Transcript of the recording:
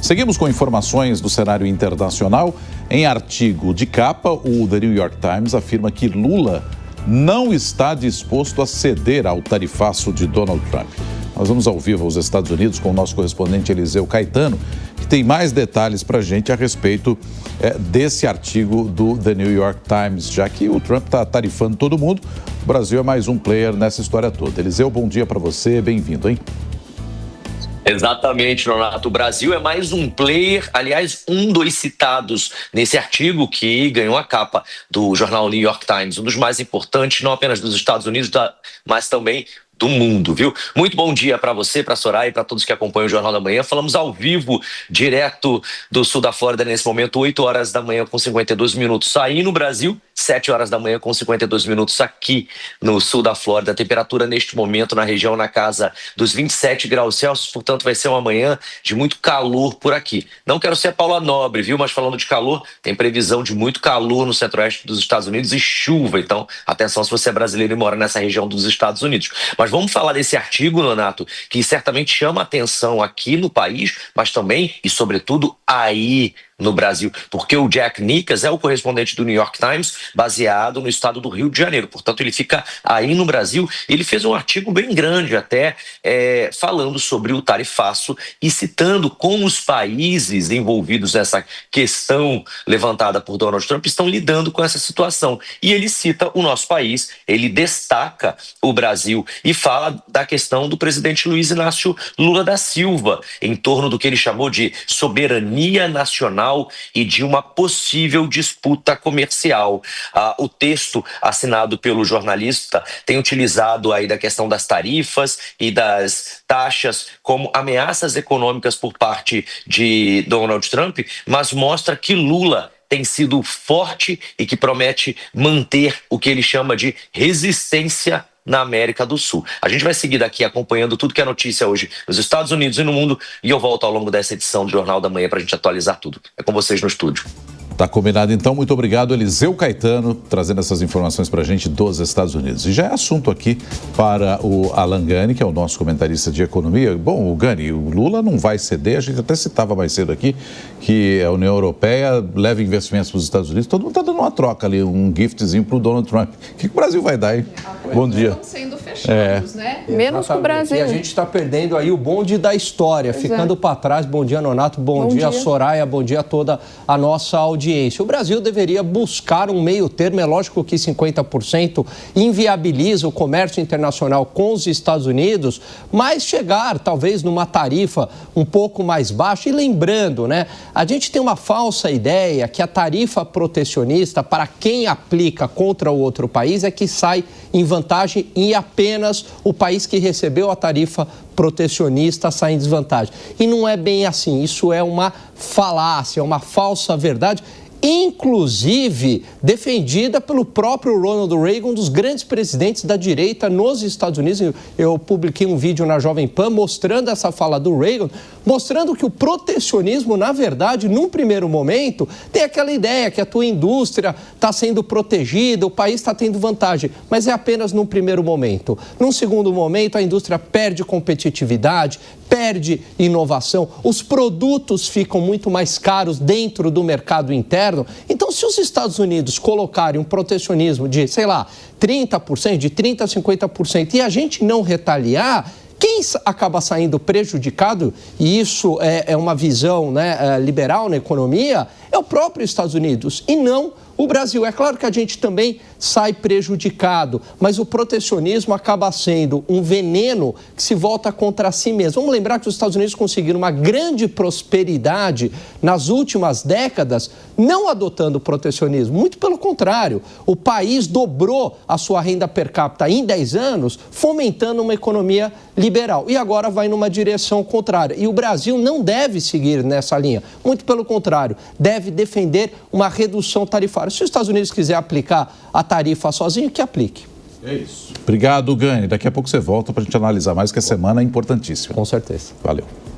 Seguimos com informações do cenário internacional. Em artigo de capa, o The New York Times afirma que Lula não está disposto a ceder ao tarifaço de Donald Trump. Nós vamos ao vivo aos Estados Unidos com o nosso correspondente Eliseu Caetano, que tem mais detalhes para a gente a respeito desse artigo do The New York Times, já que o Trump está tarifando todo mundo. O Brasil é mais um player nessa história toda. Eliseu, bom dia para você, bem-vindo, hein? Exatamente, Nonato. O Brasil é mais um player, aliás, um dos citados nesse artigo que ganhou a capa do jornal New York Times, um dos mais importantes, não apenas dos Estados Unidos, mas também do mundo, viu? Muito bom dia para você, para a Soraya e para todos que acompanham o Jornal da Manhã. Falamos ao vivo, direto do sul da Flórida, nesse momento, 8 horas da manhã com 52 minutos. Aí no Brasil, 7 horas da manhã com 52 minutos aqui no sul da Flórida. A temperatura neste momento na região na casa dos 27 graus Celsius, portanto vai ser uma manhã de muito calor por aqui. Não quero ser a Paula Nobre, viu? Mas falando de calor, tem previsão de muito calor no centro-oeste dos Estados Unidos e chuva. Então, atenção se você é brasileiro e mora nessa região dos Estados Unidos. Mas vamos falar desse artigo, Nonato, que certamente chama atenção aqui no país, mas também e sobretudo aí no Brasil, porque o Jack Nickas é o correspondente do New York Times, baseado no estado do Rio de Janeiro. Portanto, ele fica aí no Brasil. Ele fez um artigo bem grande até, falando sobre o tarifaço e citando como os países envolvidos nessa questão levantada por Donald Trump estão lidando com essa situação. E ele cita o nosso país, ele destaca o Brasil e fala da questão do presidente Luiz Inácio Lula da Silva, em torno do que ele chamou de soberania nacional e de uma possível disputa comercial. O texto assinado pelo jornalista tem utilizado aí da questão das tarifas e das taxas como ameaças econômicas por parte de Donald Trump, mas mostra que Lula tem sido forte e que promete manter o que ele chama de resistência na América do Sul. A gente vai seguir daqui acompanhando tudo que é notícia hoje nos Estados Unidos e no mundo, e eu volto ao longo dessa edição do Jornal da Manhã para a gente atualizar tudo. É com vocês no estúdio. Tá combinado então, muito obrigado, Eliseu Caetano, trazendo essas informações para a gente dos Estados Unidos. E já é assunto aqui para o Alan Gani, que é o nosso comentarista de economia. Bom, o Gani, o Lula não vai ceder, a gente até citava mais cedo aqui que a União Europeia leva investimentos para os Estados Unidos, todo mundo está dando uma troca ali, um giftzinho para o Donald Trump. O que o Brasil vai dar, hein? Bom dia. Estão sendo fechados, né? Menos com o Brasil. E a gente está perdendo aí o bonde da história, ficando para trás. Bom dia, Nonato, bom dia, Soraya, bom dia a toda a nossa audiência. O Brasil deveria buscar um meio termo. É lógico que 50% inviabiliza o comércio internacional com os Estados Unidos, mas chegar talvez numa tarifa um pouco mais baixa. E lembrando, né, a gente tem uma falsa ideia que a tarifa protecionista para quem aplica contra o outro país é que sai em vantagem e apenas o país que recebeu a tarifa protecionista sai em desvantagem. E não é bem assim, isso é uma falácia, é uma falsa verdade, inclusive defendida pelo próprio Ronald Reagan, um dos grandes presidentes da direita nos Estados Unidos. Eu publiquei um vídeo na Jovem Pan mostrando essa fala do Reagan, mostrando que o protecionismo, na verdade, num primeiro momento, tem aquela ideia que a tua indústria está sendo protegida, o país está tendo vantagem, mas é apenas num primeiro momento. Num segundo momento, a indústria perde competitividade, perde inovação, os produtos ficam muito mais caros dentro do mercado interno. Então, se os Estados Unidos colocarem um protecionismo de, sei lá, 30%, de 30% a 50%, e a gente não retaliar, quem acaba saindo prejudicado, e isso é uma visão, né, liberal na economia, é o próprio Estados Unidos e não o Brasil. É claro que a gente também sai prejudicado, mas o protecionismo acaba sendo um veneno que se volta contra si mesmo. Vamos lembrar que os Estados Unidos conseguiram uma grande prosperidade nas últimas décadas, não adotando o protecionismo, muito pelo contrário. O país dobrou a sua renda per capita em 10 anos, fomentando uma economia liberal. E agora vai numa direção contrária. E o Brasil não deve seguir nessa linha, muito pelo contrário, deve defender uma redução tarifária. Se os Estados Unidos quiser aplicar a tarifa sozinho, que aplique. É isso. Obrigado, Gani. Daqui a pouco você volta para a gente analisar mais, que a semana é importantíssima. Com certeza. Valeu.